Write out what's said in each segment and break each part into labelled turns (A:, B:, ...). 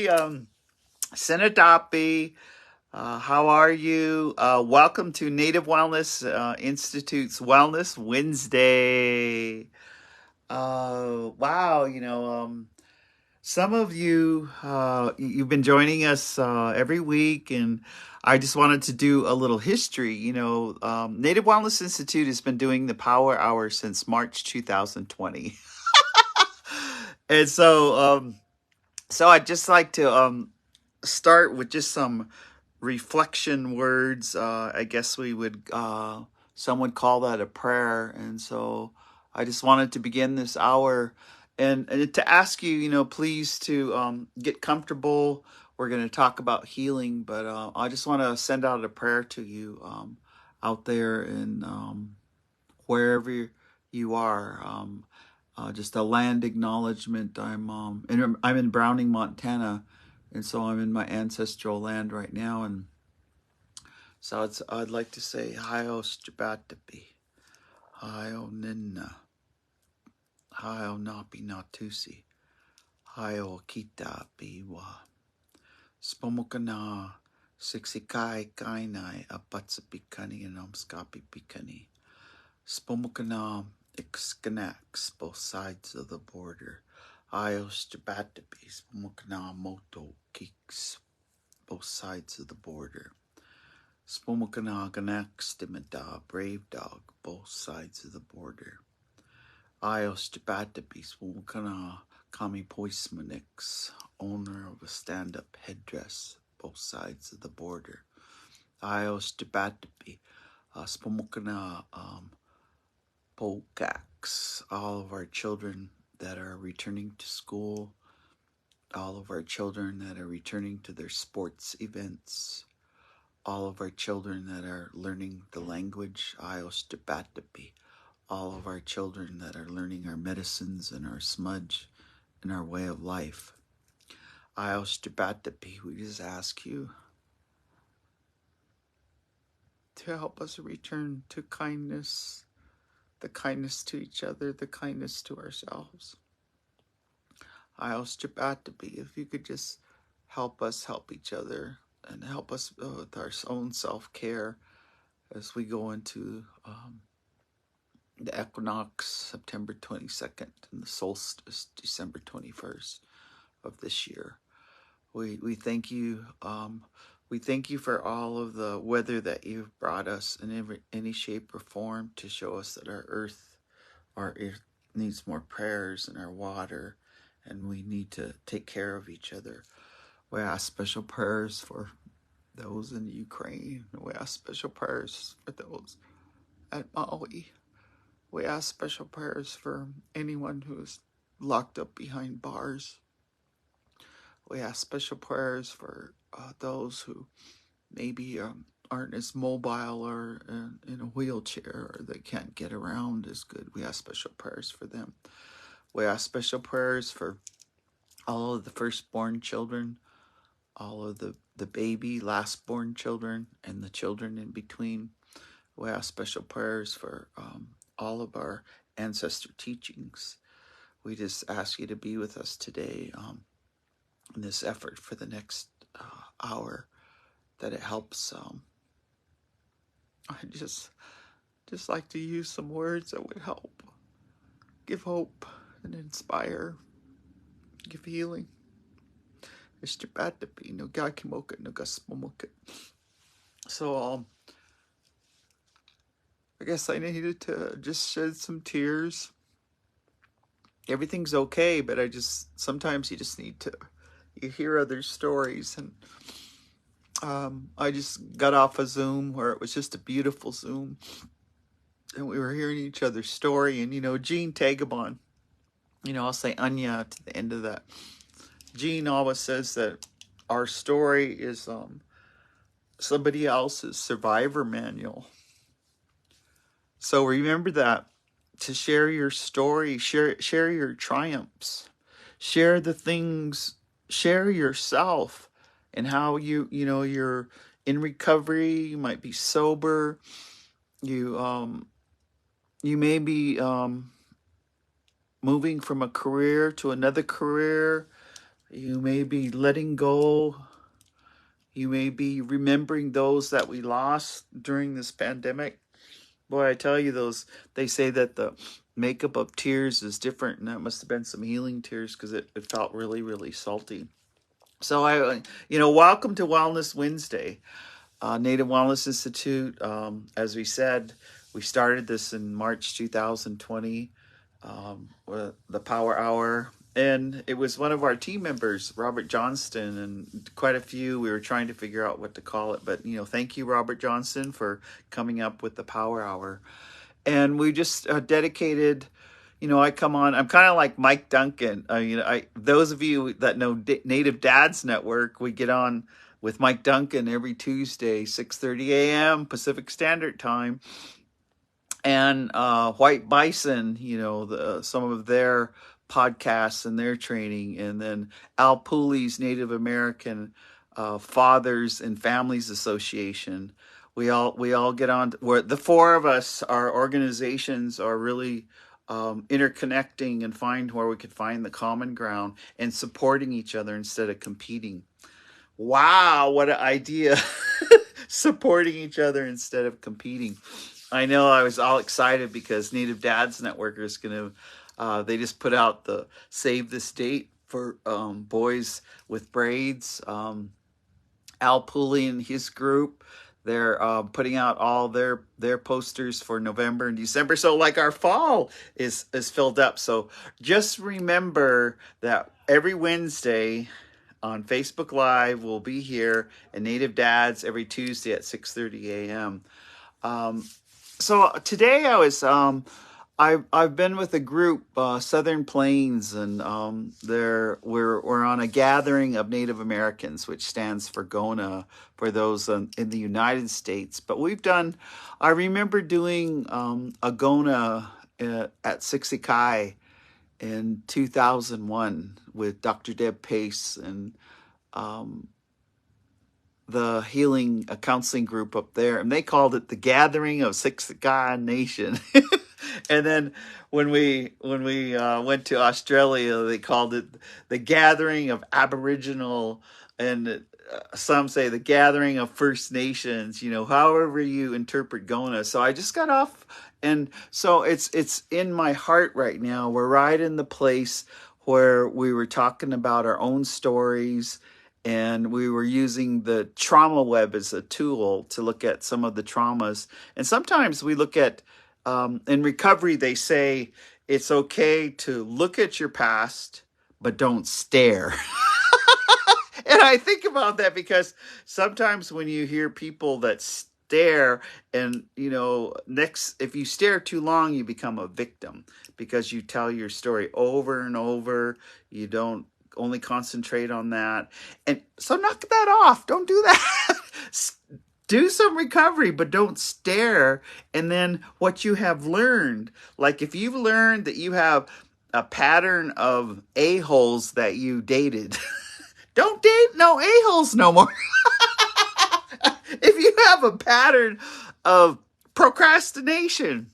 A: Sinadapi. How are you? Welcome to Native Wellness Institute's Wellness Wednesday. Wow, some of you, you've been joining us every week, and I just wanted to do a little history. Native Wellness Institute has been doing the Power Hour since March 2020. And so I'd just like to start with just some reflection words. I guess some would call that a prayer. And so I just wanted to begin this hour and to ask you, please to get comfortable. We're going to talk about healing, but I just want to send out a prayer to you out there and wherever you are. Just a land acknowledgement. I'm in Browning, Montana, and so I'm in my ancestral land right now. And so I'd like to say Hayo Strabatapi, Hayo Ninna, Hayo Napi Natusi, Hayo Kita Biwa, Spomokana, Sixikai Kainai, Apatsapikani and Omskapi Pikani, Spomokana. Ixkanax, both sides of the border. Ios Jabatabis, Mukana Moto Kiks, both sides of the border. Spomokana Ganax Dimada, Brave Dog, both sides of the border. Ios Jabatabis, Mukana Kami Poismanix, owner of a stand-up headdress, both sides of the border. Ios Jabatabi, Spomokana Pokax, all of our children that are returning to school, all of our children that are returning to their sports events, all of our children that are learning the language, Ios Debatapi, all of our children that are learning our medicines and our smudge and our way of life. Ios Debatapi, we just ask you to help us return to kindness, the kindness to each other, the kindness to ourselves. I also Jabatabi, if you could just help us help each other and help us with our own self-care as we go into the equinox September 22nd and the solstice December 21st of this year. We thank you. We thank you for all of the weather that you've brought us in any shape or form to show us that our earth needs more prayers and our water, and we need to take care of each other. We ask special prayers for those in Ukraine. We ask special prayers for those at Maui. We ask special prayers for anyone who's locked up behind bars. We ask special prayers for those who maybe aren't as mobile or in a wheelchair or they can't get around as good. We ask special prayers for them. We ask special prayers for all of the firstborn children, all of the baby, last-born children, and the children in between. We ask special prayers for all of our ancestor teachings. We just ask you to be with us today in this effort for the next hour, that it helps. I just like to use some words that would help give hope and inspire, give healing. So I guess I needed to just shed some tears. Everything's okay, but sometimes you just need to, you hear other stories. And I just got off a Zoom where it was just a beautiful Zoom, and we were hearing each other's story. And Jean Tagabon, I'll say Anya to the end of that. Jean always says that our story is somebody else's survivor manual. So remember that, to share your story, share your triumphs, share the things, share yourself, and how you're in recovery. You might be sober. You may be moving from a career to another career. You may be letting go. You may be remembering those that we lost during this pandemic. Boy, I tell you, they say that the makeup of tears is different, and that must have been some healing tears because it felt really, really salty. So welcome to Wellness Wednesday. Native Wellness Institute, as we said, we started this in March 2020, with the Power Hour. And it was one of our team members, Robert Johnston, and quite a few. We were trying to figure out what to call it. But, thank you, Robert Johnston, for coming up with the Power Hour. And we just dedicated, I come on, I'm kind of like Mike Duncan. Those of you that know Native Dads Network, we get on with Mike Duncan every Tuesday, 6:30 a.m. Pacific Standard Time. And White Bison, some of their podcasts and their training. And then Al Pooley's Native American Fathers and Families Association. We all get on. Where the four of us, our organizations are really interconnecting and find where we could find the common ground and supporting each other instead of competing. Wow, what an idea. Supporting each other instead of competing. I know I was all excited because Native Dads Network is going to, they just put out the Save This Date for boys with braids. Al Pooley and his group, they're putting out all their posters for November and December. So like our fall is filled up. So just remember that every Wednesday on Facebook Live, we'll be here, and Native Dads every Tuesday at 6:30 a.m. So today I've been with a group, Southern Plains, and we're on a gathering of Native Americans, which stands for GONA for those in the United States. But I remember doing a GONA at Sixikai in 2001 with Dr. Deb Pace and the healing counseling group up there, and they called it the Gathering of Sixikai Nation. And then when we went to Australia, they called it the Gathering of Aboriginal, and some say the Gathering of First Nations. However you interpret GONA. So I just got off, and so it's in my heart right now. We're right in the place where we were talking about our own stories. And we were using the trauma web as a tool to look at some of the traumas. And sometimes we look at, in recovery, they say it's okay to look at your past, but don't stare. And I think about that because sometimes when you hear people that stare and, if you stare too long, you become a victim because you tell your story over and over. You don't only concentrate on that. And so knock that off. Don't do that. Do some recovery, but don't stare. And then what you have learned, like if you've learned that you have a pattern of a-holes that you dated, don't date no a-holes no more. If you have a pattern of procrastination,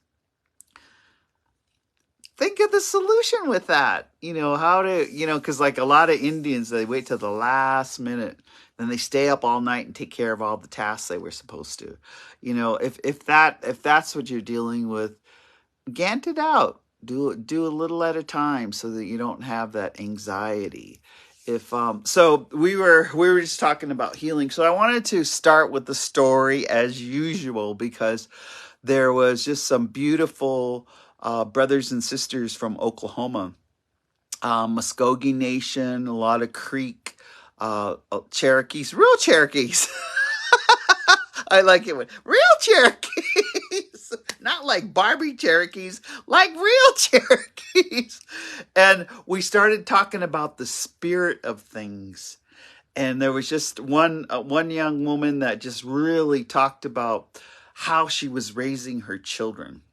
A: think of the solution with that. Because like a lot of Indians, they wait till the last minute, then they stay up all night and take care of all the tasks they were supposed to. If that's what you're dealing with, gant it out. Do a little at a time so that you don't have that anxiety. So we were just talking about healing. So I wanted to start with the story as usual because there was just some beautiful brothers and sisters from Oklahoma, Muskogee Nation, a lot of Creek, Cherokees, real Cherokees. I like it when real Cherokees, not like Barbie Cherokees, like real Cherokees. And we started talking about the spirit of things. And there was just one young woman that just really talked about how she was raising her children.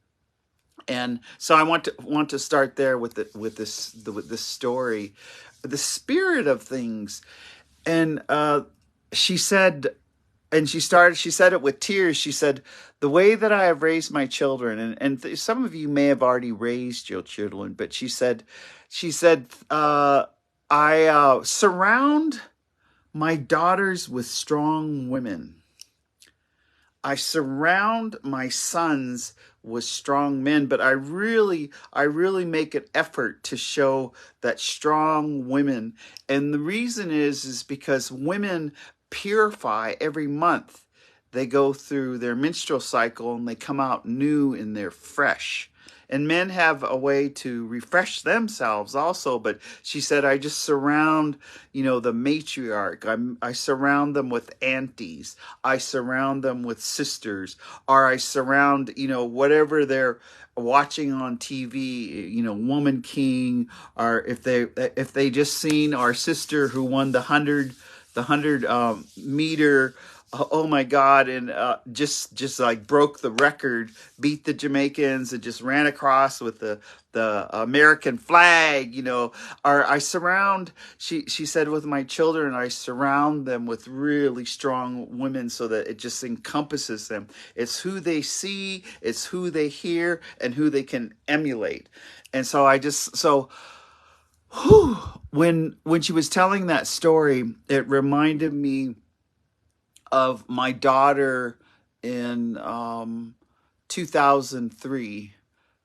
A: And so I want to start there with this story, the spirit of things. And she said, and she said it with tears. She said, the way that I have raised my children, and some of you may have already raised your children, but she said, I surround my daughters with strong women. I surround my sons with strong men, but I really make an effort to show that strong women. And the reason is because women purify every month. They go through their menstrual cycle and they come out new and they're fresh. And men have a way to refresh themselves also, but she said, I just surround, the matriarch. I surround them with aunties. I surround them with sisters, or I surround, whatever they're watching on TV, Woman King, or if they just seen our sister who won the 100 meter. Oh my God! And just like broke the record, beat the Jamaicans, and just ran across with the American flag. Or I surround. She said, with my children, I surround them with really strong women so that it just encompasses them. It's who they see, it's who they hear, and who they can emulate. And so whew, when she was telling that story, it reminded me of my daughter in 2003,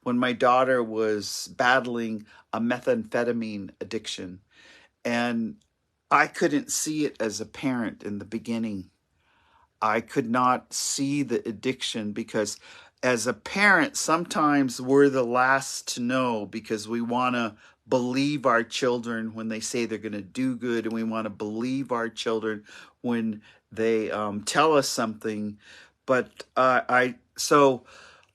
A: when my daughter was battling a methamphetamine addiction. And I couldn't see it as a parent in the beginning. I could not see the addiction because as a parent, sometimes we're the last to know because we want to believe our children when they say they're going to do good, and we want to believe our children when they tell us something. But so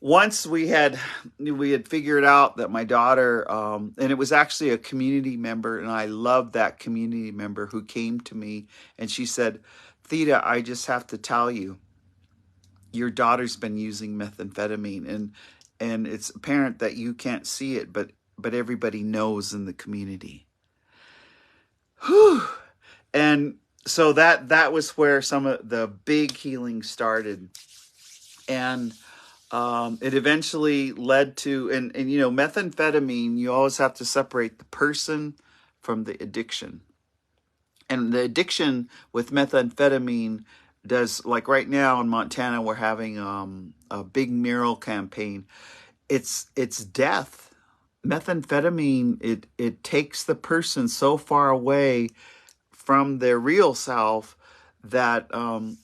A: once we had figured out that my daughter, and it was actually a community member, and I loved that community member who came to me and she said, Theda, I just have to tell you, your daughter's been using methamphetamine, and it's apparent that you can't see it, but everybody knows in the community. Whew. And so that was where some of the big healing started. And it eventually led to, and methamphetamine, you always have to separate the person from the addiction. And the addiction with methamphetamine does, like right now in Montana, we're having a big mural campaign. It's death. Methamphetamine, it takes the person so far away from their real self that and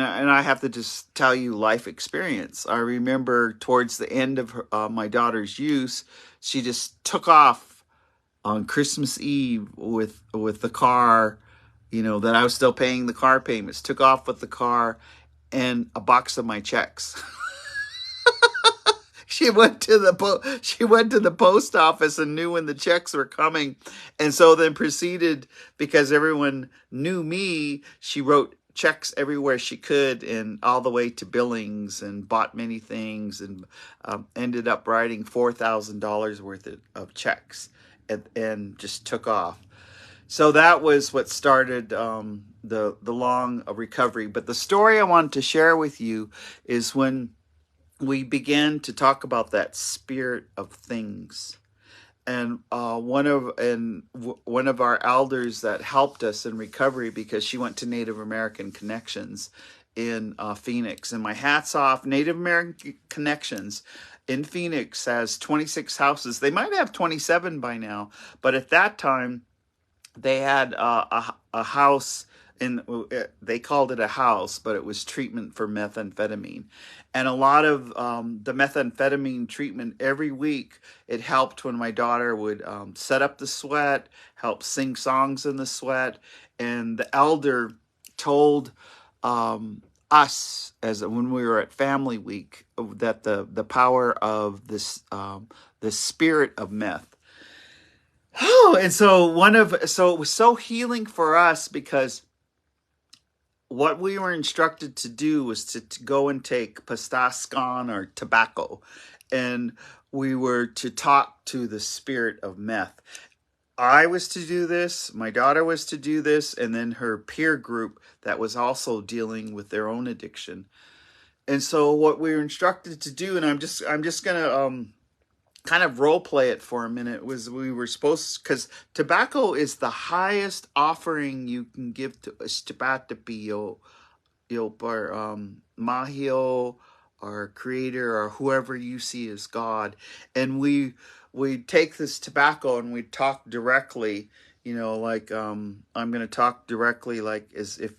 A: I have to just tell you life experience. I remember towards the end of my daughter's use, she just took off on Christmas Eve with the car, that I was still paying the car payments, took off with the car and a box of my checks. She went to the post office and knew when the checks were coming, and so then proceeded, because everyone knew me, she wrote checks everywhere she could, and all the way to Billings, and bought many things, and ended up writing $4,000 worth of checks, and just took off. So that was what started the long recovery. But the story I wanted to share with you is when we began to talk about that spirit of things. And one of our elders that helped us in recovery, because she went to Native American Connections in Phoenix. And my hat's off, Native American Connections in Phoenix has 26 houses. They might have 27 by now, but at that time they had a house, and they called it a house, but it was treatment for methamphetamine. And a lot of the methamphetamine treatment every week, it helped when my daughter would set up the sweat, help sing songs in the sweat. And the elder told us, as when we were at Family Week, that the power of this the spirit of meth. Oh, and so it was so healing for us, because what we were instructed to do was to go and take pastascan, or tobacco, and we were to talk to the spirit of meth. I was to do this, my daughter was to do this, and then her peer group that was also dealing with their own addiction. And so what we were instructed to do, and I'm just going to kind of role play it for a minute. Was we were supposed, because tobacco is the highest offering you can give to Istapatapio, or Mahio, our creator, or whoever you see as God. And we take this tobacco and we talk directly, like I'm going to talk directly, like as if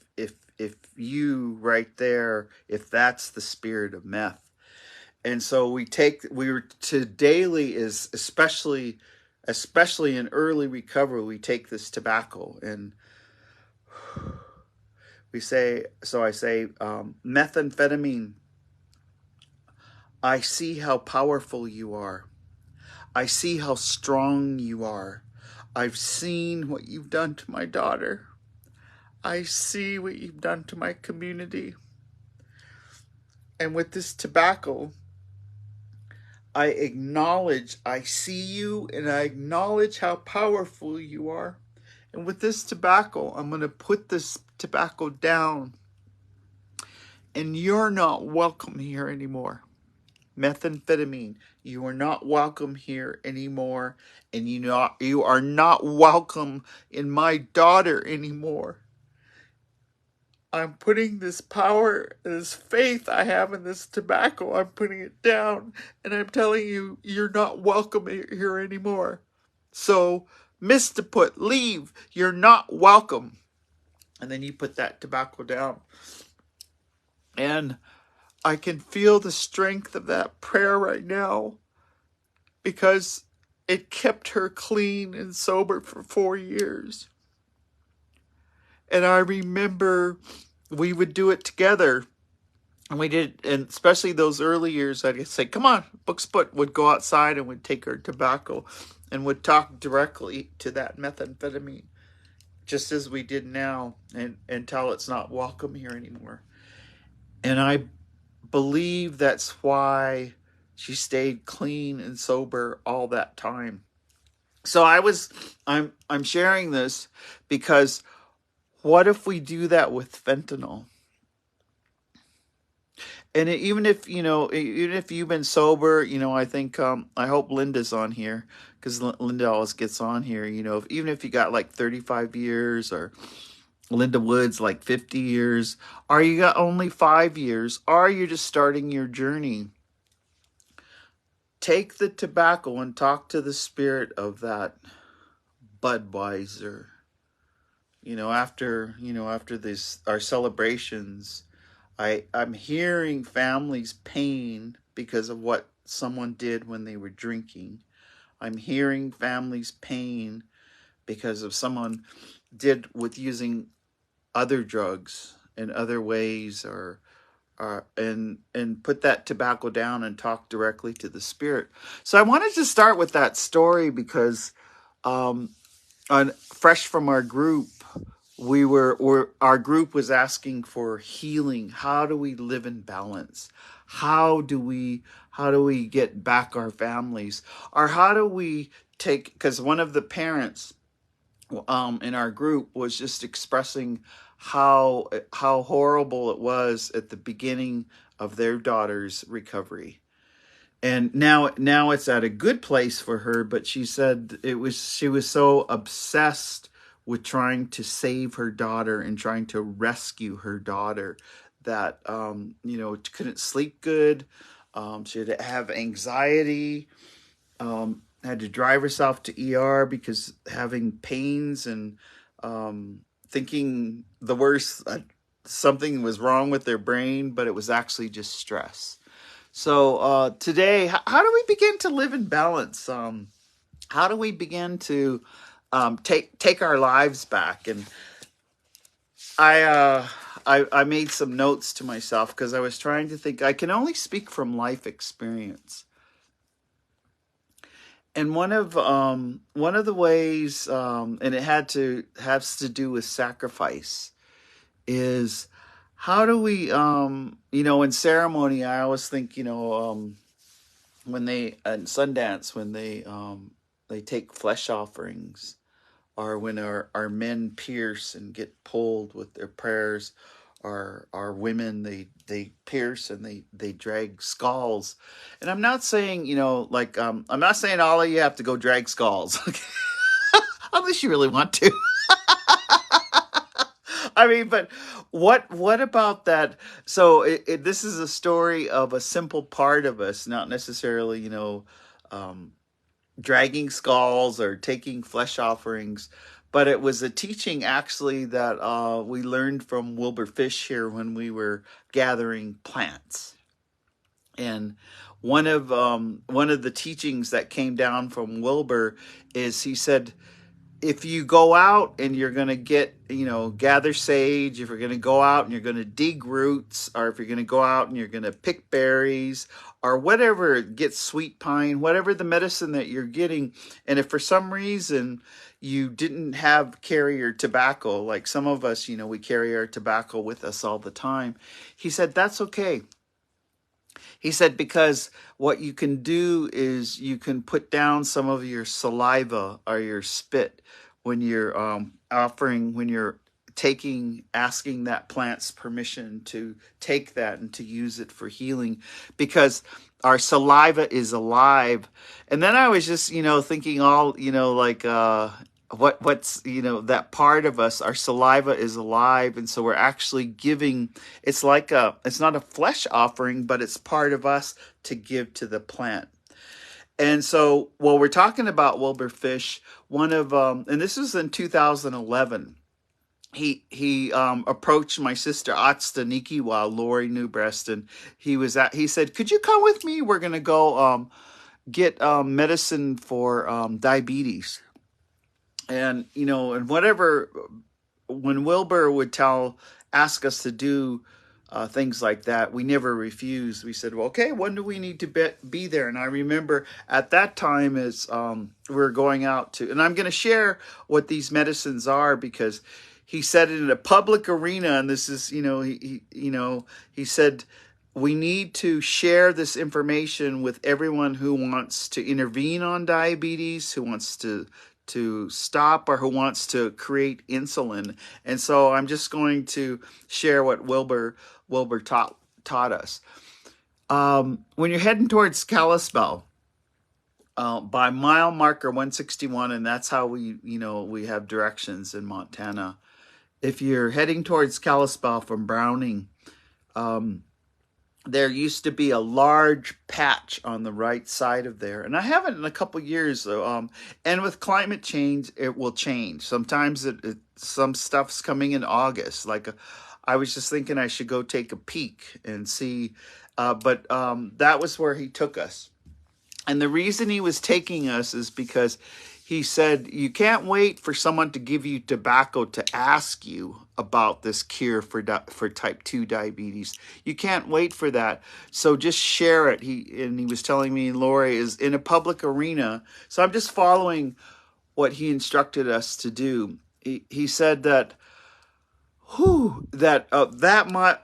A: you right there, if that's the spirit of meth. And so we were to daily, is especially in early recovery, we take this tobacco and I say, methamphetamine, I see how powerful you are. I see how strong you are. I've seen what you've done to my daughter. I see what you've done to my community. And with this tobacco, I acknowledge, I see you, and I acknowledge how powerful you are. And with this tobacco, I'm going to put this tobacco down. And you're not welcome here anymore. Methamphetamine, you are not welcome here anymore. And you are not welcome in my daughter anymore. I'm putting this power, this faith I have in this tobacco, I'm putting it down, and I'm telling you, you're not welcome here anymore. So, Mr. Put, leave. You're not welcome. And then you put that tobacco down. And I can feel the strength of that prayer right now, because it kept her clean and sober for 4 years. And I remember we would do it together. And we did, and especially those early years, I'd say, come on, Booksput would go outside and would take her tobacco and would talk directly to that methamphetamine, just as we did now, and tell it's not welcome here anymore. And I believe that's why she stayed clean and sober all that time. So I'm sharing this because what if we do that with fentanyl? And even if you've been sober, I think I hope Linda's on here, because Linda always gets on here. Even if you got like 35 years, or Linda Woods like 50 years, or you got only 5 years, or you're just starting your journey, take the tobacco and talk to the spirit of that Budweiser. After this, our celebrations, I'm hearing families' pain because of what someone did when they were drinking. I'm hearing families' pain because of someone did with using other drugs in other ways, and put that tobacco down and talk directly to the spirit. So I wanted to start with that story because fresh from our group, our group was asking for healing. How do we live in balance? How do we get back our families? Or how do we take, because one of the parents in our group was just expressing how horrible it was at the beginning of their daughter's recovery. And now it's at a good place for her, but she said she was so obsessed with trying to save her daughter and trying to rescue her daughter that couldn't sleep good. She had to have anxiety. Had to drive herself to ER because having pains and thinking the worst, something was wrong with their brain, but it was actually just stress. So today, how do we begin to live in balance? How do we begin to take our lives back? And I made some notes to myself because I was trying to think. I can only speak from life experience. And one of the ways, and it has to do with sacrifice, is how do we, in ceremony, I always think, when they, at Sundance, when they take flesh offerings, or when our men pierce and get pulled with their prayers, our women, they pierce and they drag skulls. And I'm not saying, like, I'm not saying all of you have to go drag skulls, unless you really want to. I mean, but what about that? So this is a story of a simple part of us, not necessarily, um, dragging skulls or taking flesh offerings, but it was a teaching actually that we learned from Wilbur Fish here when we were gathering plants. And one of the teachings that came down from Wilbur is he said, if you go out and you're going to gather sage, if you're going to go out and you're going to dig roots, or if you're going to go out and you're going to pick berries, or whatever, get sweet pine, whatever the medicine that you're getting, and if for some reason you didn't carry your tobacco, like some of us, we carry our tobacco with us all the time, he said, that's okay. He said, because what you can do is you can put down some of your saliva or your spit when you're when you're asking that plant's permission to take that and to use it for healing, because our saliva is alive. And then I was just, thinking all, like, what's that part of us, our saliva is alive, and so we're actually giving. It's like it's not a flesh offering, but it's part of us to give to the plant. And so while we're talking about Wilbur Fish, one of and this was in 2011, he approached my sister Atstaniki while Lori knew Breaston. He said, could you come with me? We're gonna go get medicine for diabetes. And, and whatever, when Wilbur would ask us to do things like that, we never refused. We said, well, okay, when do we need to be there? And I remember at that time as we were going out to, and I'm going to share what these medicines are, because he said it in a public arena, and this is, he said, we need to share this information with everyone who wants to intervene on diabetes, who wants to stop, or who wants to create insulin. And so I'm just going to share what Wilbur taught us. When you're heading towards Kalispell, by mile marker 161, and that's how we have directions in Montana. If you're heading towards Kalispell from Browning, there used to be a large patch on the right side of there. And I haven't in a couple years. And with climate change, it will change. Sometimes some stuff's coming in August. Like I was just thinking I should go take a peek and see. But that was where he took us. And the reason he was taking us is because he said, you can't wait for someone to give you tobacco to ask you about this cure for type 2 diabetes. You can't wait for that. So just share it. He was telling me, Lori, is in a public arena. So I'm just following what he instructed us to do. He said that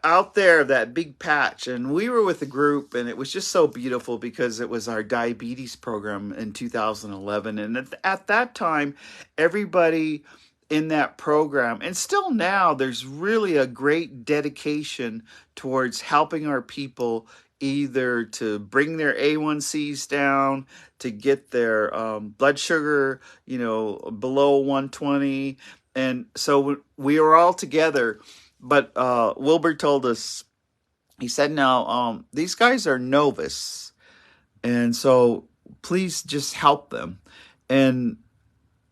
A: out there, that big patch, and we were with a group, and it was just so beautiful because it was our diabetes program in 2011. And at that time, everybody in that program, and still now, there's really a great dedication towards helping our people either to bring their A1Cs down, to get their blood sugar, below 120. And so we were all together, but Wilbur told us, he said, now, these guys are novice, and so please just help them. And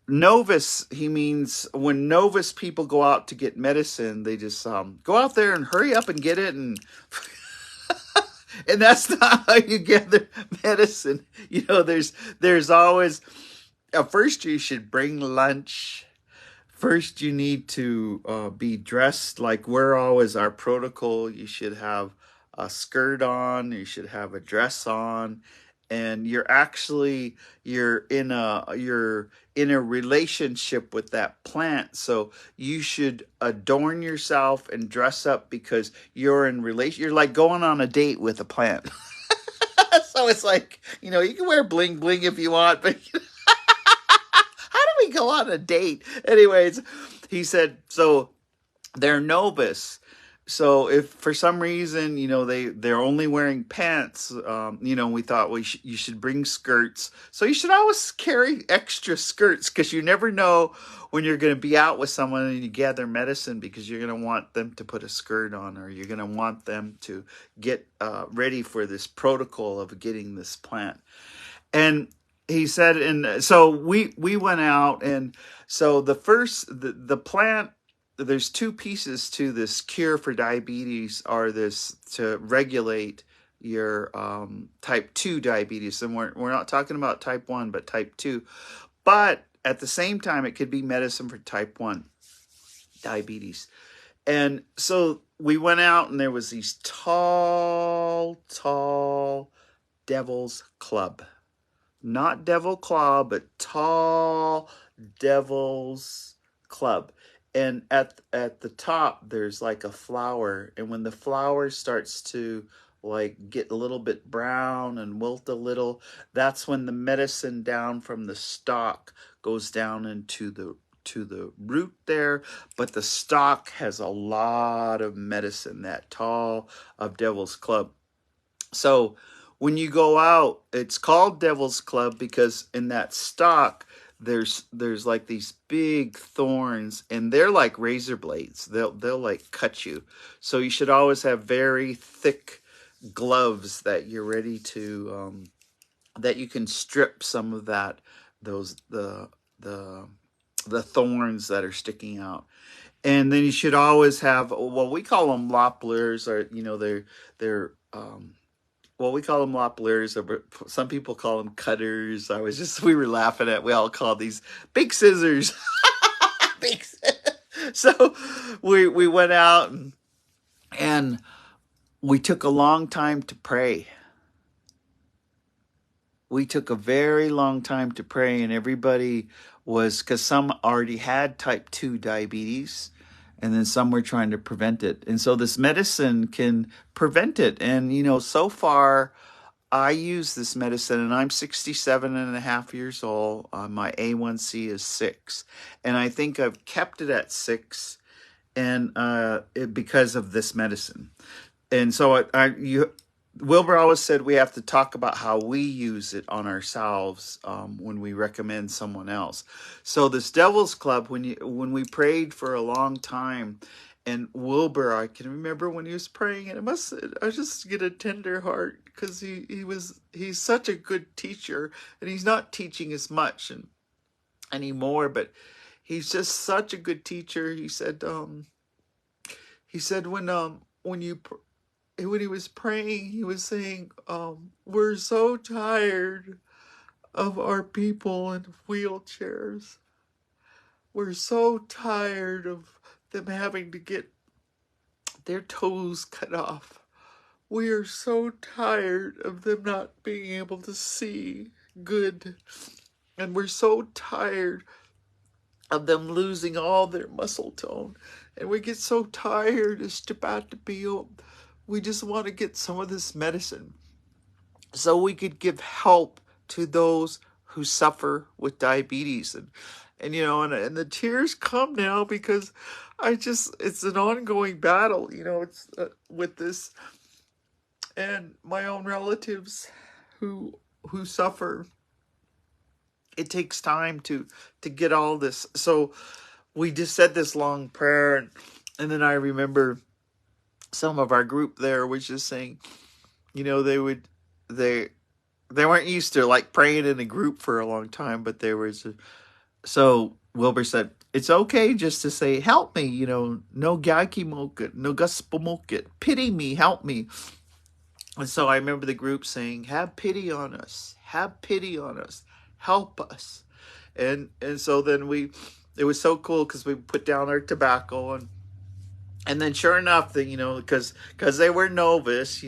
A: novice, he means when novice people go out to get medicine, they just go out there and hurry up and get it, and and that's not how you get the medicine. There's always, first you should bring lunch. First, you need to be dressed like we're always our protocol. You should have a skirt on. You should have a dress on, and you're in a relationship with that plant. So you should adorn yourself and dress up because you're in relation. You're like going on a date with a plant. So it's like, you can wear bling bling if you want, but. We go on a date. Anyways, he said, so they're novice. So if for some reason, they're only wearing pants, we thought you should bring skirts. So you should always carry extra skirts, because you never know when you're going to be out with someone and you gather medicine, because you're going to want them to put a skirt on, or you're going to want them to get ready for this protocol of getting this plant. And he said, and so we went out, and so the plant, there's two pieces to this cure for diabetes, are this to regulate your type 2 diabetes. And we're not talking about type 1, but type 2. But at the same time, it could be medicine for type 1 diabetes. And so we went out, and there was these tall Devil's Club. Not Devil Claw, but Tall Devil's Club. And at the top, there's like a flower. And when the flower starts to like get a little bit brown and wilt a little, that's when the medicine down from the stalk goes down into the root there. But the stalk has a lot of medicine, that Tall of Devil's Club. So when you go out, it's called Devil's Club because in that stalk there's like these big thorns, and they're like razor blades. They'll like cut you. So you should always have very thick gloves that you're ready to that you can strip some of those the thorns that are sticking out. And then you should always have, well, we call them lopplers, or they're well, we call them lopplers, or some people call them cutters. We were laughing at, we all call these big scissors. Big So we went out, and we took a long time to pray. We took a very long time to pray, and everybody was, because some already had type 2 diabetes, and then some were trying to prevent it. And so this medicine can prevent it. And, so far, I use this medicine, and I'm 67 and a half years old. My A1C is 6. And I think I've kept it at 6 and because of this medicine. And so Wilbur always said we have to talk about how we use it on ourselves when we recommend someone else. So this Devil's Club, when we prayed for a long time, and Wilbur, I can remember when he was praying, and I just get a tender heart, because he's such a good teacher, and he's not teaching as much anymore, but he's just such a good teacher. He said when he was praying, he was saying, we're so tired of our people in wheelchairs. We're so tired of them having to get their toes cut off. We are so tired of them not being able to see good. And we're so tired of them losing all their muscle tone. And we get so tired as to we just want to get some of this medicine so we could give help to those who suffer with diabetes. And the tears come now, because it's an ongoing battle, it's with this, and my own relatives who suffer. It takes time to get all this. So we just said this long prayer, and then I remember some of our group there was just saying, they weren't used to like praying in a group for a long time, but so Wilbur said, it's okay just to say, help me, no gyaki mokit, no gospel mokit, pity me, help me. And so I remember the group saying, have pity on us, help us. And so then it was so cool, because we put down our tobacco, and then sure enough, because they were novice,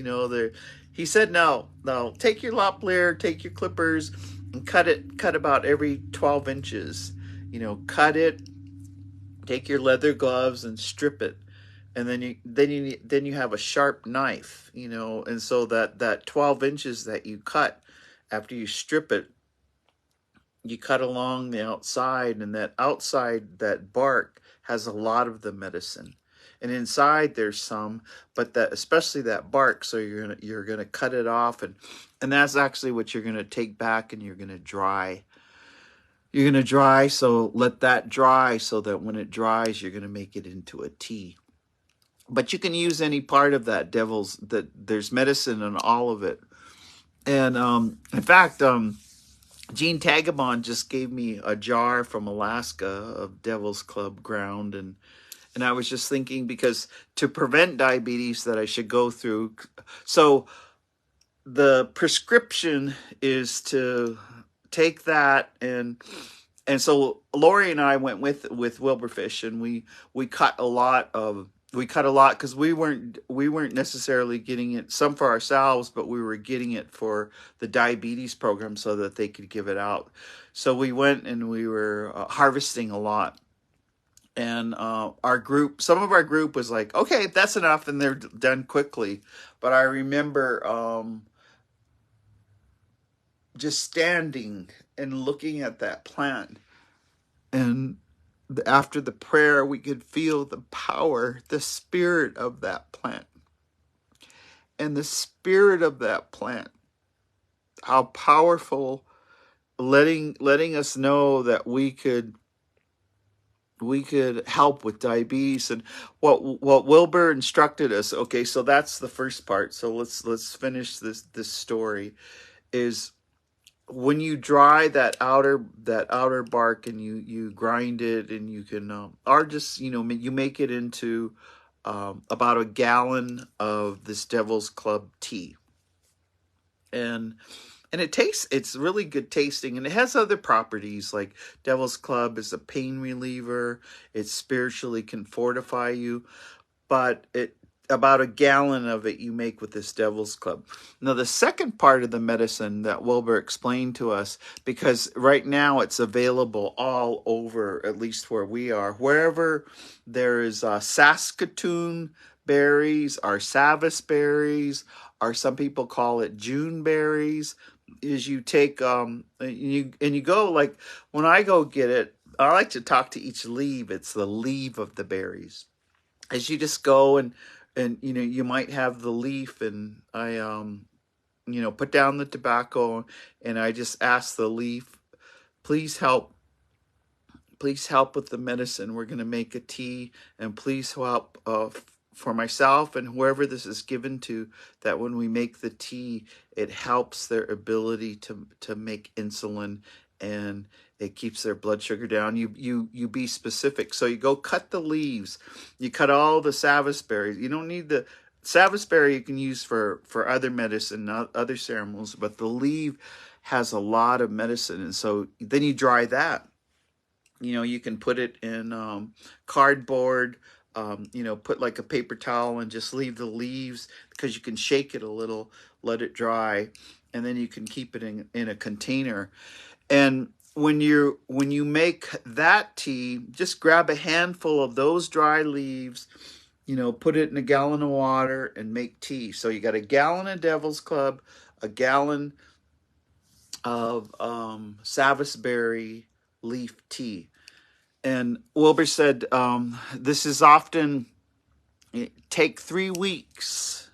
A: he said, no, take your loppler, take your clippers, and cut about every 12 inches, cut it, take your leather gloves and strip it. And then you have a sharp knife, and so that 12 inches that you cut after you strip it, you cut along the outside, and that outside, that bark has a lot of the medicine. and inside there's some, but that, especially that bark, so you're gonna cut it off, and that's actually what you're gonna take back, and you're gonna dry. You're gonna dry, so let that dry, so that when it dries, you're gonna make it into a tea. But you can use any part of that there's medicine in all of it. And in fact, Gene Tagabon just gave me a jar from Alaska of Devil's Club ground, and I was just thinking, because to prevent diabetes, that I should go through. So the prescription is to take that, and so Lori and I went with Wilburfish, and we cut a lot because we weren't necessarily getting it, some for ourselves, but we were getting it for the diabetes program so that they could give it out. So we went and we were harvesting a lot. And some of our group was like, okay, that's enough, and they're done quickly. But I remember just standing and looking at that plant, and after the prayer, we could feel the power, the spirit of that plant. And the spirit of that plant, how powerful, letting us know that we could help with diabetes. And what Wilbur instructed us, okay, so that's the first part. So let's finish this story, is when you dry that outer bark, and you grind it, and you can or just you make it into about a gallon of this Devil's Club tea, and it's really good tasting, and it has other properties, like Devil's Club is a pain reliever. It spiritually can fortify you, but about a gallon of it you make with this Devil's Club. Now, the second part of the medicine that Wilbur explained to us, because right now it's available all over, at least where we are, wherever there is Saskatoon berries, or Savas berries, or some people call it June berries, is you take you go, like when I go get it, I like to talk to each leaf. It's the leaf of the berries. As you just go and you might have the leaf, and I put down the tobacco, and I just ask the leaf, please help with the medicine. We're going to make a tea, and please help for myself and whoever this is given to, that when we make the tea, it helps their ability to make insulin, and it keeps their blood sugar down. You be specific. So you go cut the leaves. You cut all the Savas berries. You don't need the Savas berry. You can use for other medicine, other ceremonies, but the leaf has a lot of medicine. And so then you dry that. You can put it in cardboard, put like a paper towel and just leave the leaves, because you can shake it a little, let it dry, and then you can keep it in a container. And when you make that tea, just grab a handful of those dry leaves, put it in a gallon of water, and make tea. So you got a gallon of Devil's Club, a gallon of Savas berry leaf tea. And Wilbur said, this is often take 3 weeks,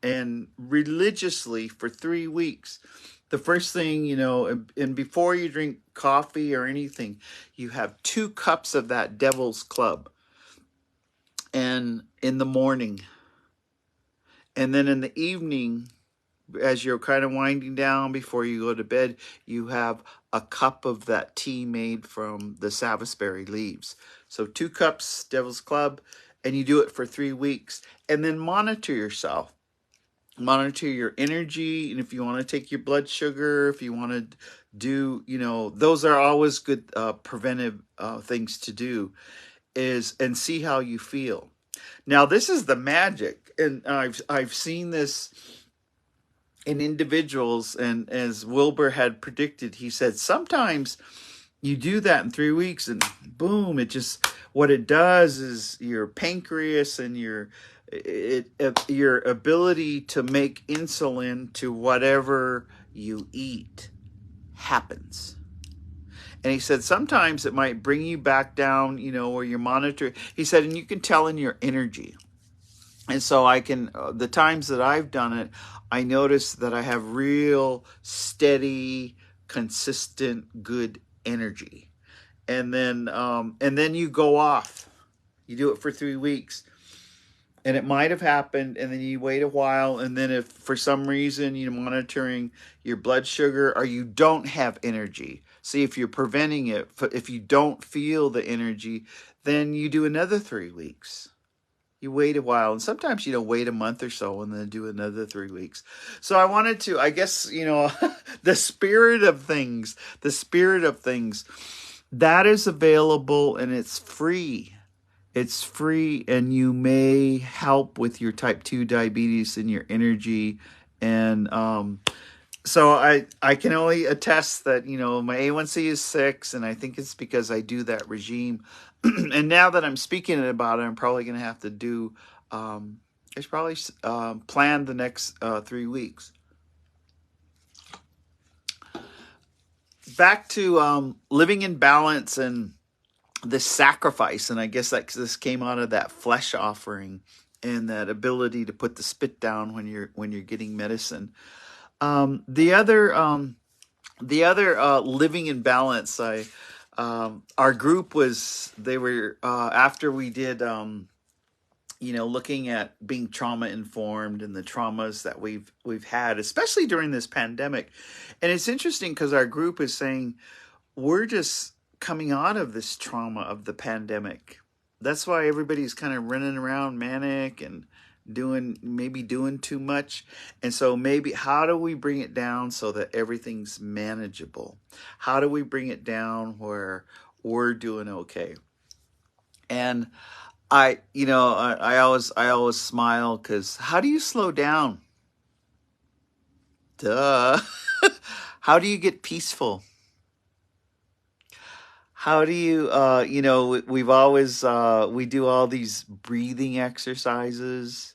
A: and religiously for 3 weeks. The first thing, and before you drink coffee or anything, you have 2 cups of that Devil's Club, and in the morning. And then in the evening, as you're kind of winding down before you go to bed, you have a cup of that tea made from the Savas berry leaves. So 2 cups Devil's Club, and you do it for 3 weeks. And then monitor yourself. Monitor your energy, and if you want to take your blood sugar, if you want to do, those are always good preventive things to do, and see how you feel. Now, this is the magic, and I've seen this in individuals, and as Wilbur had predicted, he said sometimes you do that in 3 weeks, and boom, what it does is your pancreas and your ability to make insulin to whatever you eat happens. And he said, sometimes it might bring you back down, where you're monitoring. He said, and you can tell in your energy. And so I can, the times that I've done it, I notice that I have real steady, consistent, good energy. And then you go off. You do it for 3 weeks. And it might have happened, and then you wait a while, and then if for some reason you're monitoring your blood sugar or you don't have energy, see if you're preventing it, if you don't feel the energy, then you do another 3 weeks. You wait a while, and sometimes wait a month or so and then do another 3 weeks. So I wanted to, I guess, the spirit of things, that is available, and it's free. It's free, and you may help with your type 2 diabetes and your energy. And so I can only attest that, my A1C is 6, and I think it's because I do that regime. And now that I'm speaking about it, I'm probably going to have to do, I should probably plan the next 3 weeks. Back to living in balance and the sacrifice, and I guess that this came out of that flesh offering and that ability to put the spit down when you're getting medicine. The other living in balance, our group after we did looking at being trauma informed and the traumas that we've had, especially during this pandemic. And it's interesting because our group is saying we're just coming out of this trauma of the pandemic. That's why everybody's kind of running around manic and doing too much. And so maybe how do we bring it down so that everything's manageable? How do we bring it down where we're doing okay? And I always smile because how do you slow down? Duh. How do you get peaceful? How do you, we've always, we do all these breathing exercises.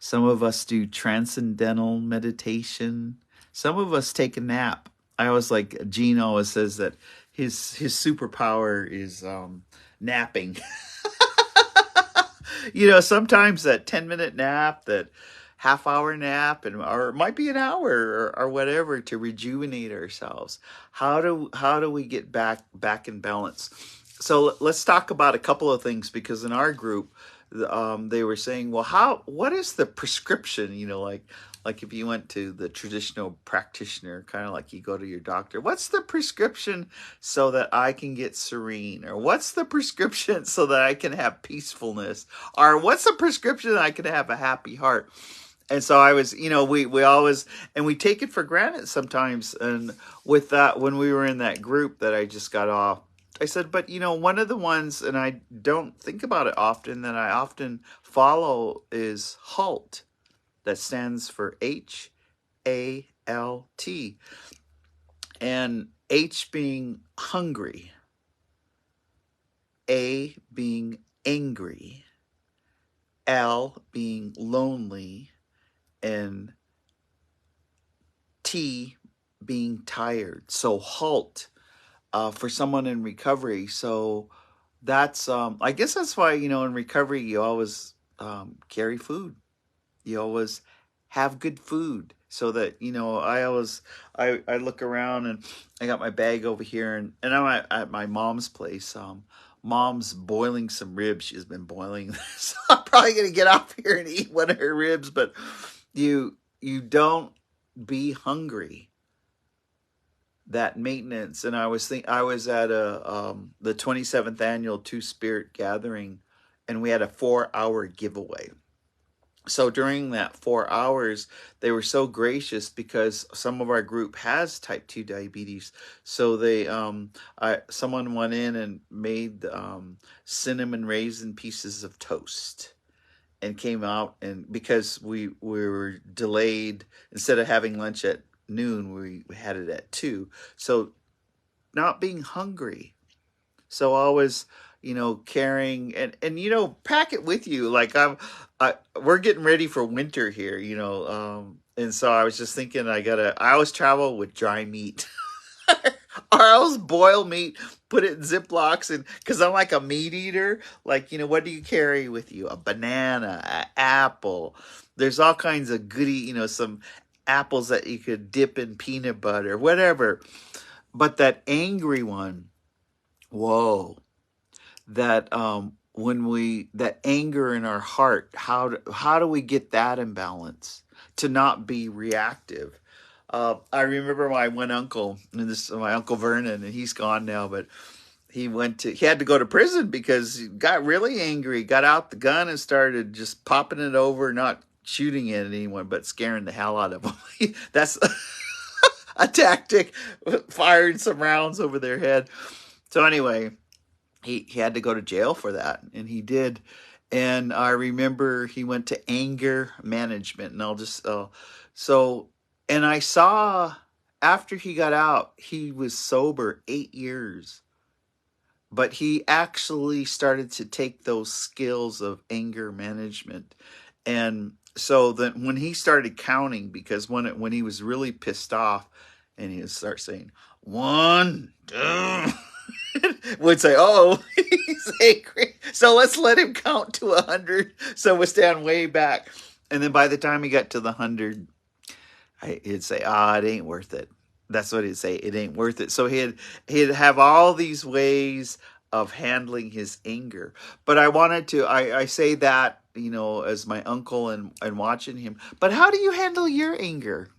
A: Some of us do transcendental meditation. Some of us take a nap. I always like, Gene always says that his superpower is napping. Sometimes that 10-minute nap, that half-hour nap, or it might be an hour or whatever to rejuvenate ourselves. How do we get back in balance? So let's talk about a couple of things, because in our group, they were saying, well, what is the prescription? Like if you went to the traditional practitioner, kind of like you go to your doctor, what's the prescription so that I can get serene? Or what's the prescription so that I can have peacefulness? Or what's the prescription that I can have a happy heart? And so I was, we always, and we take it for granted sometimes. And with that, when we were in that group that I just got off, I said, but one of the ones, and I don't think about it often, that I often follow is HALT. That stands for HALT. And H being hungry, A being angry, L being lonely, and T being tired. So HALT for someone in recovery. So that's, I guess that's why, in recovery, you always carry food. You always have good food, so that, I look around and I got my bag over here, and I'm at my mom's place. Mom's boiling some ribs. She's been boiling. So I'm probably going to get off here and eat one of her ribs, but you don't be hungry. That maintenance. And I was at the 27th annual Two Spirit gathering, and we had a 4-hour giveaway. So during that 4 hours, they were so gracious, because some of our group has type 2 diabetes. So they, someone went in and made cinnamon raisin pieces of toast, and came out, and because we were delayed, instead of having lunch at noon, we had it at 2. So not being hungry. So always, carrying and pack it with you. Like we're getting ready for winter here, and so I was just thinking I always travel with dry meat. Or else boil meat, put it in Ziplocs, and because I'm like a meat eater, like, what do you carry with you? A banana, an apple. There's all kinds of goody, some apples that you could dip in peanut butter, whatever. But that angry one, whoa, that anger in our heart, how do we get that in balance to not be reactive? I remember my one uncle, and this is my Uncle Vernon, and he's gone now, but he had to go to prison because he got really angry, got out the gun and started just popping it over, not shooting at anyone, but scaring the hell out of them. That's a tactic, firing some rounds over their head. So anyway, he had to go to jail for that, and he did. And I remember he went to anger management, and so, and I saw after he got out, he was sober 8 years, but he actually started to take those skills of anger management. And so that when he started counting, because when he was really pissed off, and he would start saying 1, 2, would say, "Oh, he's angry, so let's let him count to 100." So we'll stand way back, and then by the time he got to the 100, he'd say, it ain't worth it. That's what he'd say. It ain't worth it. So he'd have all these ways of handling his anger. But I say that, as my uncle and watching him. But how do you handle your anger?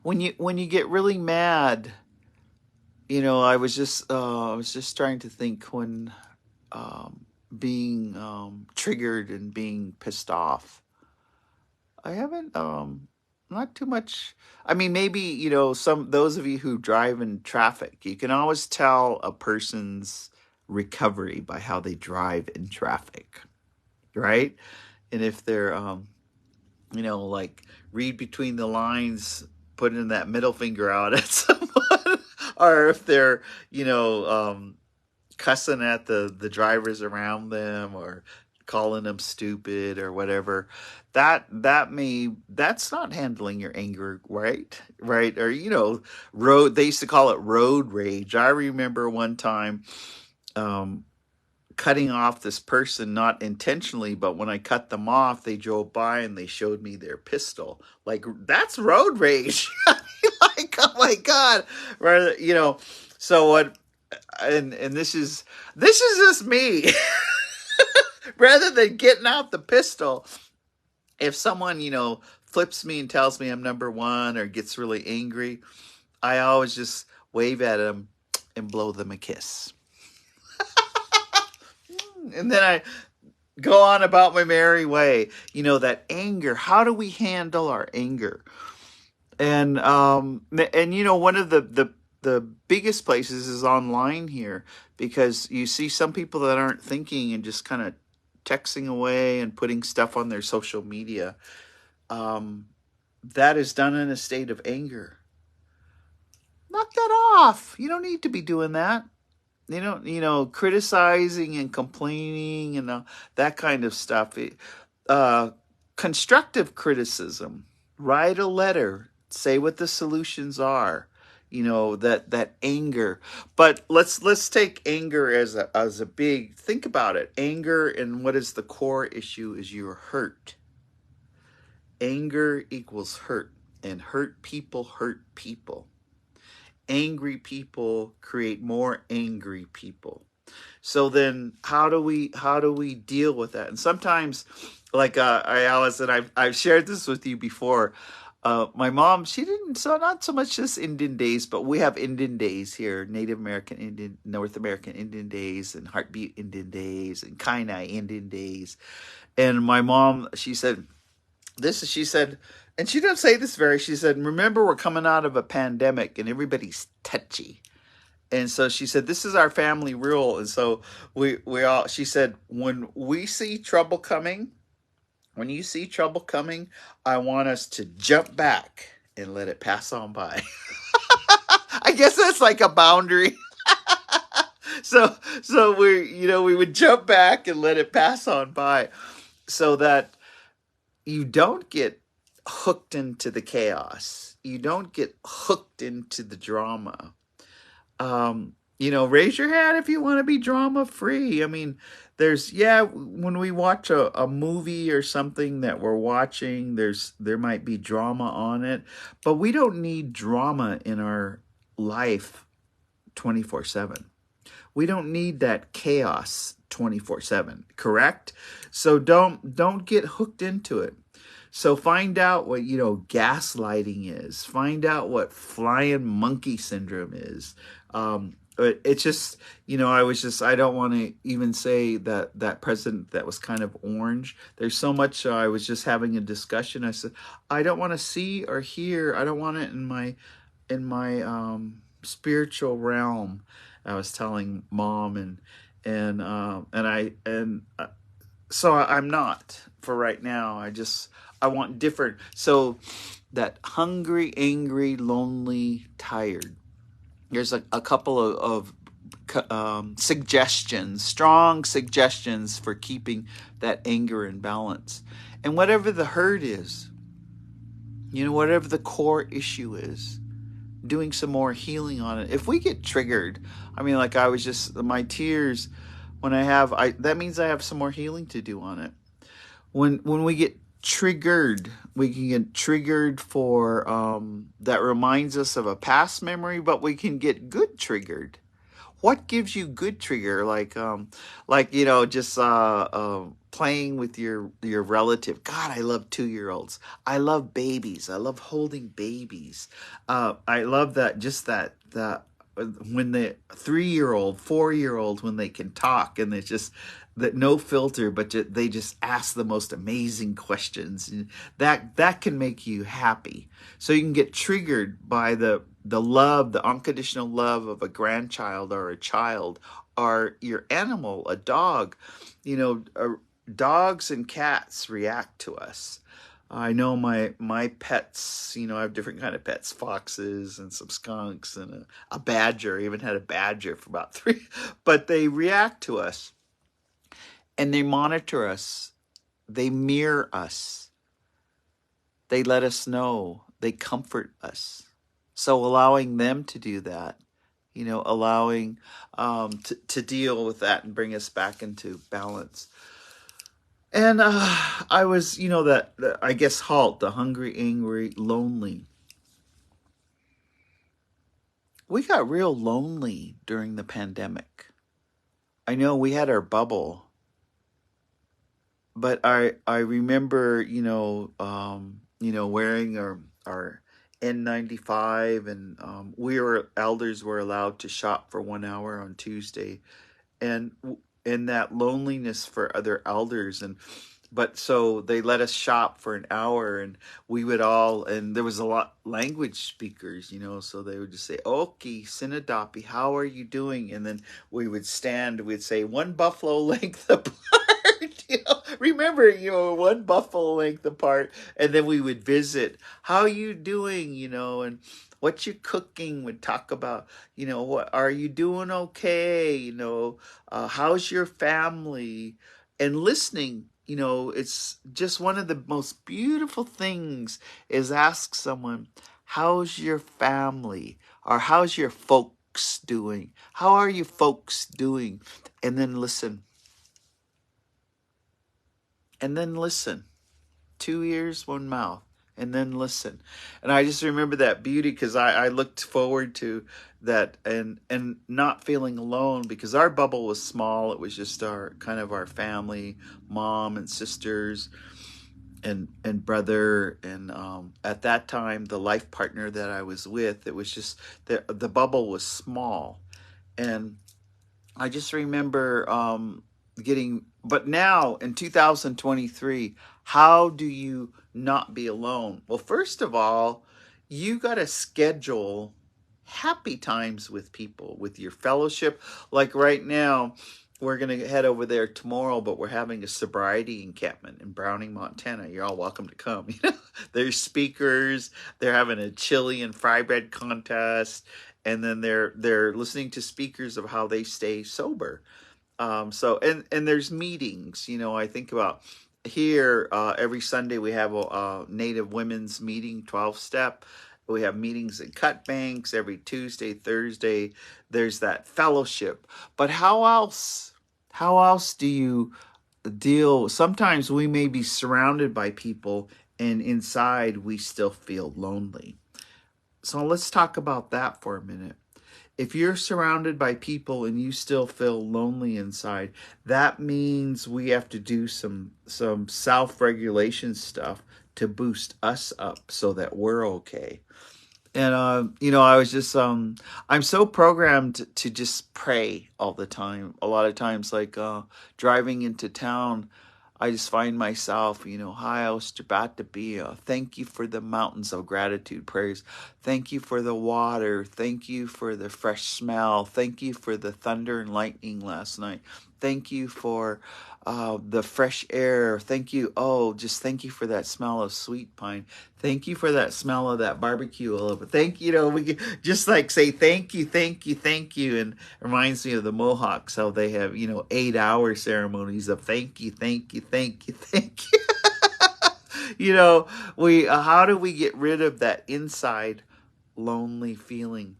A: When you get really mad, I was just trying to think when being triggered and being pissed off. I haven't not too much. I mean, maybe, those of you who drive in traffic, you can always tell a person's recovery by how they drive in traffic, right? And if they're, like read between the lines, putting that middle finger out at someone, or if they're, cussing at the drivers around them, or calling them stupid or whatever, that's not handling your anger right. Or they used to call it road rage. I remember one time cutting off this person, not intentionally, but when I cut them off, they drove by and they showed me their pistol. Like, that's road rage. Like, oh my God. Right, so what, and this is just me. Rather than getting out the pistol, if someone, flips me and tells me I'm number one or gets really angry, I always just wave at them and blow them a kiss. And then I go on about my merry way. That anger, how do we handle our anger? And one of the biggest places is online here, because you see some people that aren't thinking and just kind of texting away and putting stuff on their social media. That is done in a state of anger. Knock that off. You don't need to be doing that. Criticizing and complaining and that kind of stuff. Constructive criticism. Write a letter. Say what the solutions are. That anger. But let's take anger as a big, think about it. Anger, and what is the core issue is you're hurt. Anger equals hurt, and hurt people hurt people. Angry people create more angry people. So then how do we deal with that? And sometimes, like I've shared this with you before. My mom, she didn't, so not so much just Indian days, but we have Indian days here, Native American Indian, North American Indian days, and Heartbeat Indian days, and Kainai Indian days. And my mom, she said, and she didn't say this she said, remember, we're coming out of a pandemic and everybody's touchy. And so she said, this is our family rule. And so she said, when you see trouble coming, I want us to jump back and let it pass on by. I guess that's like a boundary. So we would jump back and let it pass on by, so that you don't get hooked into the chaos. you don't get hooked into the drama. Raise your hand if you want to be drama free. I mean, when we watch a movie or something that we're watching, there might be drama on it, but we don't need drama in our life 24/7. We don't need that chaos 24/7, correct? So don't get hooked into it. So find out what, gaslighting is. Find out what flying monkey syndrome is. It's just, I don't want to even say that president that was kind of orange. There's so much. I was just having a discussion. I said, I don't want to see or hear. I don't want it in my spiritual realm. I was telling mom so I'm not for right now. I want different. So that hungry, angry, lonely, tired. There's a couple of suggestions, strong suggestions for keeping that anger in balance. And whatever the hurt is, whatever the core issue is, doing some more healing on it. If we get triggered, like my tears, that means I have some more healing to do on it. When we get triggered, we can get triggered for that reminds us of a past memory, but we can get good triggered. What gives you good trigger? Just playing with your relative. God, I love 2-year-olds. I love babies. I love holding babies. I love that when the 3-year-old, 4-year-old, when they can talk and it's just that no filter, but they just ask the most amazing questions. And that can make you happy. So you can get triggered by the love, the unconditional love of a grandchild or a child or your animal, a dog. Dogs and cats react to us. I know my pets, I have different kind of pets, foxes and some skunks and a badger. I even had a badger for about 3, but they react to us and they monitor us. They mirror us. They let us know. They comfort us. So allowing them to do that, allowing to deal with that and bring us back into balance. And I was, I guess, the hungry, angry, lonely. We got real lonely during the pandemic. I know we had our bubble, but I remember, wearing our N95, and elders were allowed to shop for 1 hour on Tuesday, and that loneliness for other elders, but so they let us shop for an hour, and we would and there was a lot language speakers, so they would just say, "Oki, Sinadopi, how are you doing?" And then we'd say, "1 buffalo length apart." Remember, 1 buffalo length apart, and then we would visit, "How you doing?" And what you cooking, would talk about, what are you doing okay? How's your family? And listening, it's just one of the most beautiful things is ask someone, how's your family? Or how's your folks doing? How are you folks doing? And then listen. And then listen. 2 ears, 1 mouth. And then listen. And I just remember that beauty because I looked forward to that and not feeling alone because our bubble was small. It was just our family, mom and sisters and brother. And at that time, the life partner that I was with, it was just the bubble was small. And I just remember but now in 2023, how do you not be alone? Well, first of all, you got to schedule happy times with people, with your fellowship. Like right now, we're going to head over there tomorrow, but we're having a sobriety encampment in Browning, Montana. You're all welcome to come. There's speakers. They're having a chili and fry bread contest. And then they're listening to speakers of how they stay sober. And there's meetings, I think about here, every Sunday we have a Native women's meeting, 12-step. We have meetings at Cut Banks every Tuesday, Thursday. There's that fellowship. But how else? How else do you deal? Sometimes we may be surrounded by people and inside we still feel lonely. So let's talk about that for a minute. If you're surrounded by people and you still feel lonely inside, that means we have to do some self-regulation stuff to boost us up so that we're okay. And I was just I'm so programmed to just pray all the time. A lot of times, like driving into town, I just find myself, hi, Austrabatabi. Thank you for the mountains of gratitude prayers. Thank you for the water. Thank you for the fresh smell. Thank you for the thunder and lightning last night. Thank you for the fresh air. Thank you. Oh, just thank you for that smell of sweet pine. Thank you for that smell of that barbecue a little bit. Thank you. We can just like say thank you, thank you, thank you. And it reminds me of the Mohawks, how they have, 8-hour ceremonies of thank you, thank you, thank you, thank you. We how do we get rid of that inside lonely feeling?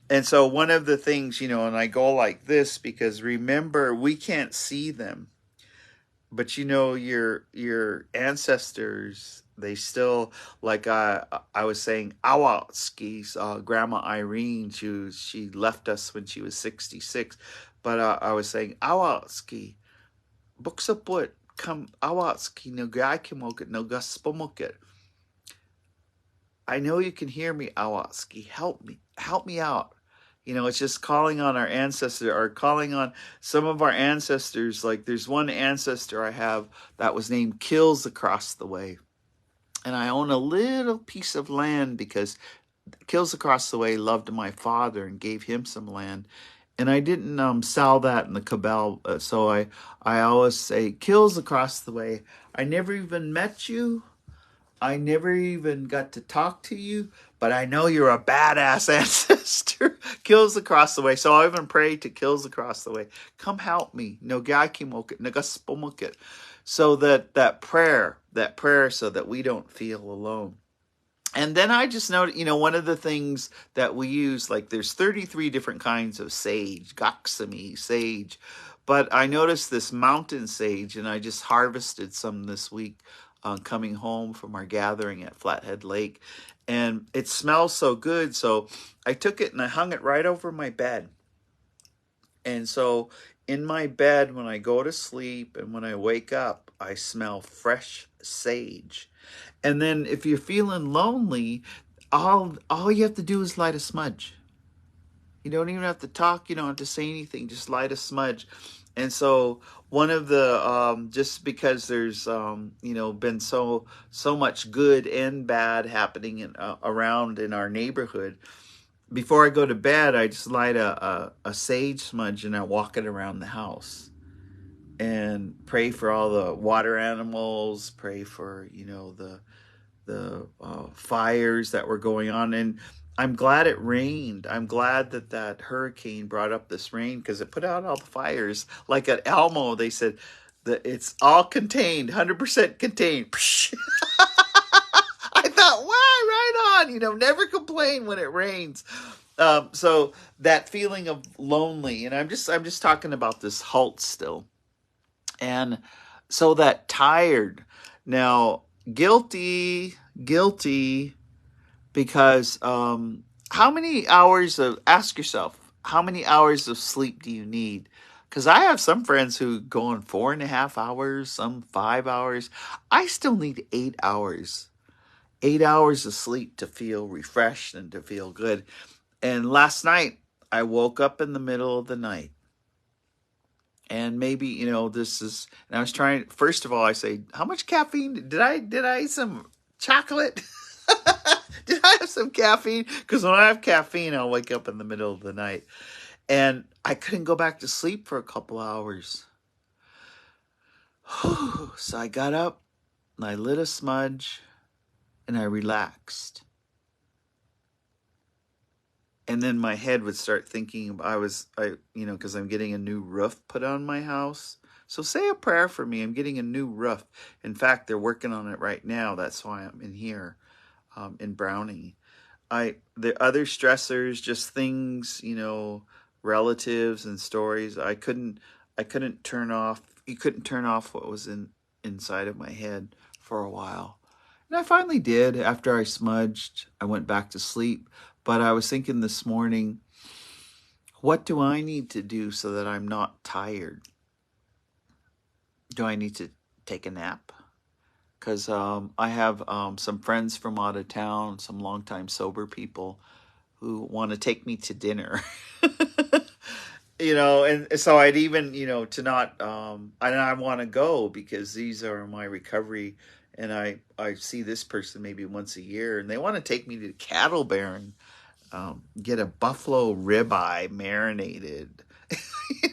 A: And so one of the things, and I go like this because remember, we can't see them. But your ancestors, they still, like I was saying, Awatski's grandma Irene, she left us when she was 66. But I was saying Awatski, buksaput kam Awatski no gaikimokit no gaspomokit. I know you can hear me, Awatski. Help me out. It's just calling on our ancestor, or calling on some of our ancestors. Like there's one ancestor I have that was named Kills across the way. And I own a little piece of land because Kills across the way loved my father and gave him some land. And I didn't sell that in the cabal. So I always say, Kills across the way, I never even met you. I never even got to talk to you, but I know you're a badass ancestor. Kills across the way. So I even pray to Kills across the way. Come help me. So that prayer so that we don't feel alone. And then I just noted, one of the things that we use, like there's 33 different kinds of sage, goksami, sage. But I noticed this mountain sage, and I just harvested some this week coming home from our gathering at Flathead Lake. And it smells so good. So I took it and I hung it right over my bed. And so in my bed, when I go to sleep and when I wake up, I smell fresh sage. And then if you're feeling lonely, all you have to do is light a smudge. You don't even have to talk. You don't have to say anything. Just light a smudge. And so one of the, just because there's, been so much good and bad happening around in our neighborhood, before I go to bed, I just light a sage smudge and I walk it around the house and pray for all the water animals, pray for, the fires that were going on. And I'm glad it rained. I'm glad that hurricane brought up this rain because it put out all the fires. Like at Elmo, they said that it's all contained, 100% contained. I thought, wow, right on. Never complain when it rains. So that feeling of lonely, and I'm just talking about this halt still. And so that tired. Now, guilty, because how many hours ask yourself, how many hours of sleep do you need? Because I have some friends who go on 4.5 hours, some 5 hours. I still need 8 hours. 8 hours of sleep to feel refreshed and to feel good. And last night, I woke up in the middle of the night. And maybe, this is, and I was trying, first of all, I say, how much caffeine? Did I eat some chocolate? Did I have some caffeine? Because when I have caffeine, I'll wake up in the middle of the night. And I couldn't go back to sleep for a couple hours. So I got up and I lit a smudge and I relaxed. And then my head would start thinking, because I'm getting a new roof put on my house. So say a prayer for me. I'm getting a new roof. In fact, they're working on it right now. That's why I'm in here. in Brownie. The other stressors, just things, relatives and stories. I couldn't turn off. You couldn't turn off what was inside of my head for a while. And I finally did. After I smudged, I went back to sleep. But I was thinking this morning, what do I need to do so that I'm not tired? Do I need to take a nap? Because I have some friends from out of town, some longtime sober people who want to take me to dinner. And so I'd even, to not, I want to go because these are my recovery. And I see this person maybe once a year, and they want to take me to Cattle Baron, get a buffalo ribeye marinated.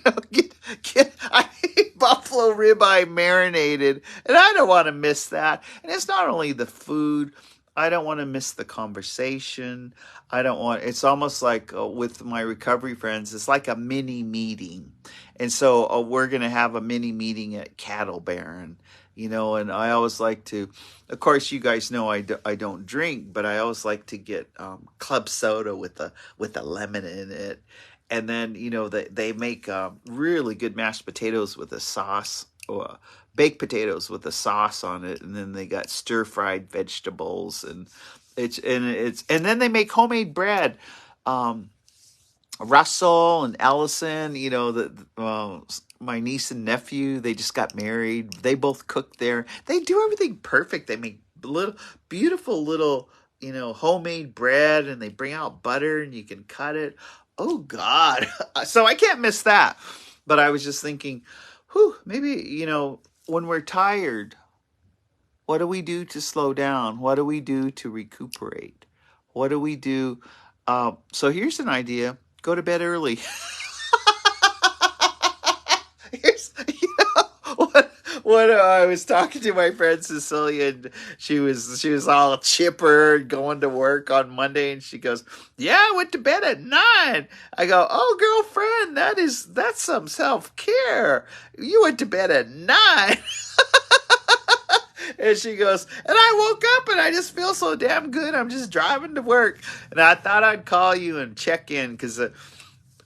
A: I hate buffalo ribeye marinated, and I don't want to miss that. And it's not only the food. I don't want to miss the conversation. It's almost like with my recovery friends, it's like a mini meeting. And so we're going to have a mini meeting at Cattle Baron, and I always like to, of course, you guys know I don't drink, but I always like to get club soda with a lemon in it. And then, they make really good mashed potatoes with a sauce, or baked potatoes with a sauce on it, and then they got stir fried vegetables, and then they make homemade bread. Russell and Allison, my niece and nephew, they just got married. They both cook there. They do everything perfect. They make beautiful little, homemade bread, and they bring out butter, and you can cut it. Oh God. So I can't miss that. But I was just thinking, maybe, when we're tired, what do we do to slow down? What do we do to recuperate? What do we do? So here's an idea. Go to bed early. Here's, what I was talking to my friend Cecilia, and she was all chipper going to work on Monday, and she goes, "Yeah, I went to bed at 9." I go, "Oh, girlfriend, that's some self-care. You went to bed at 9." And she goes, "And I woke up and I just feel so damn good. I'm just driving to work." And I thought I'd call you and check in, because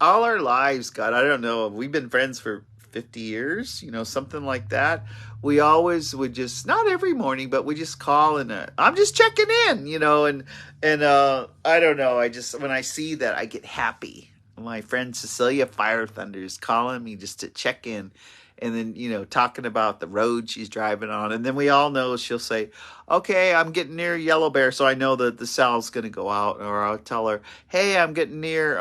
A: all our lives, God, I don't know, we've been friends for 50 years, something like that. We always would just, not every morning, but we just call, and I'm just checking in, and I don't know. When I see that, I get happy. My friend Cecilia Fire Thunder is calling me just to check in, and then, talking about the road she's driving on. And then we all know she'll say, "Okay, I'm getting near Yellow Bear." So I know that the cell's going to go out, or I'll tell her, "Hey, I'm getting near,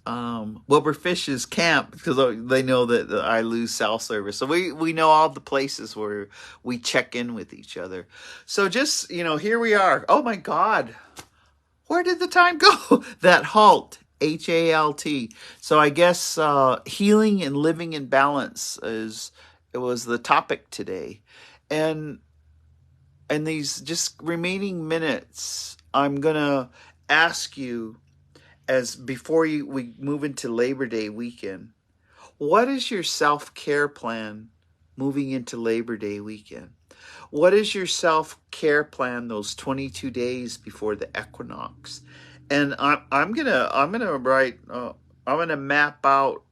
A: Wilburfish's camp," because they know that I lose cell service. So we know all the places where we check in with each other. So just, here we are. Oh my God. Where did the time go? That HALT, HALT. So I guess healing and living in balance was the topic today. And these just remaining minutes, I'm going to ask you, as before we move into Labor Day weekend, what is your self-care plan moving into Labor Day weekend? What is your self-care plan those 22 days before the equinox? And I'm gonna write. I'm gonna map out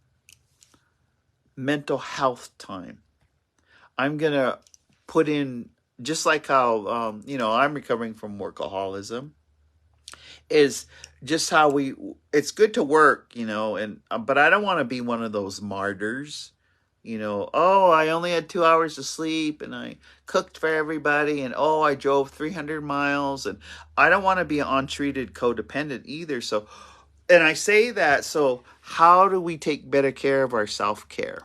A: mental health time. I'm gonna put in, just like how I'm recovering from workaholism. Is just how it's good to work, but I don't want to be one of those martyrs, I only had 2 hours of sleep, and I cooked for everybody, and I drove 300 miles, and I don't want to be untreated codependent either. So, and I say that, so how do we take better care of our self-care?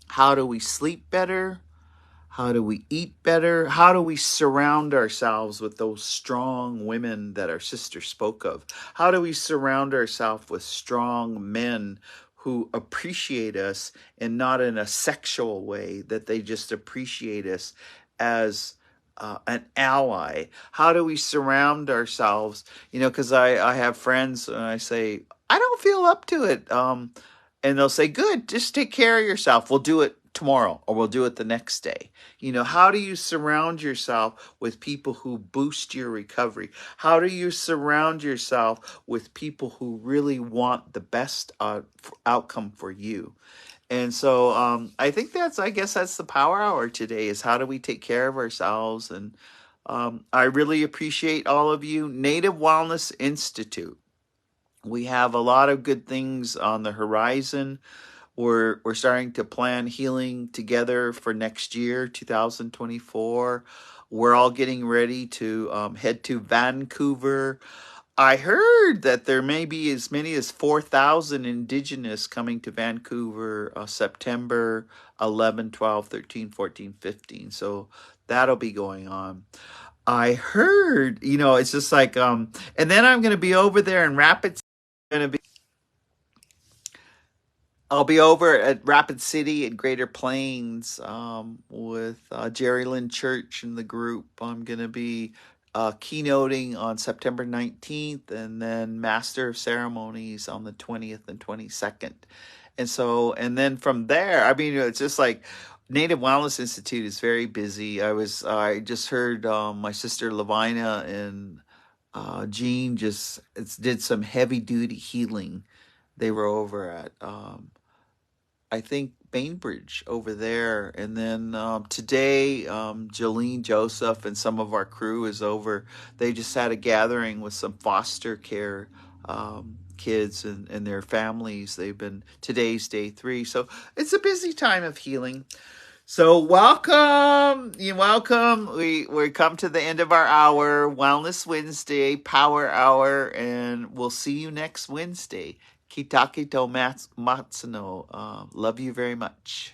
A: How do we sleep better? How do we eat better? How do we surround ourselves with those strong women that our sister spoke of? How do we surround ourselves with strong men who appreciate us, and not in a sexual way, that they just appreciate us as an ally? How do we surround ourselves? Because I have friends, and I say, "I don't feel up to it." And they'll say, "Good, just take care of yourself. We'll do it tomorrow, or we'll do it the next day. You know, how do you surround yourself with people who boost your recovery? How do you surround yourself with people who really want the best outcome for you? And so I think I guess that's the power hour today, is how do we take care of ourselves? And I really appreciate all of you. Native Wellness Institute. We have a lot of good things on the horizon. We're starting to plan healing together for next year, 2024. We're all getting ready to head to Vancouver. I heard that there may be as many as 4,000 Indigenous coming to Vancouver September 11, 12, 13, 14, 15. So that'll be going on. I heard, it's just like, and then I'm going to be over there in Rapid City. I'll be over at Rapid City at Greater Plains with Jerry Lynn Church and the group. I'm going to be keynoting on September 19th, and then Master of Ceremonies on the 20th and 22nd. And then from there, I mean, it's just like Native Wellness Institute is very busy. I just heard my sister Lavina and Jean did some heavy duty healing. They were over at I think Bainbridge over there. And then today, Jolene, Joseph, and some of our crew is over. They just had a gathering with some foster care kids and their families. Today's day 3. So it's a busy time of healing. So welcome, you're welcome. We come to the end of our hour, Wellness Wednesday, Power Hour, and we'll see you next Wednesday. Kitake to Matsuno. Love you very much.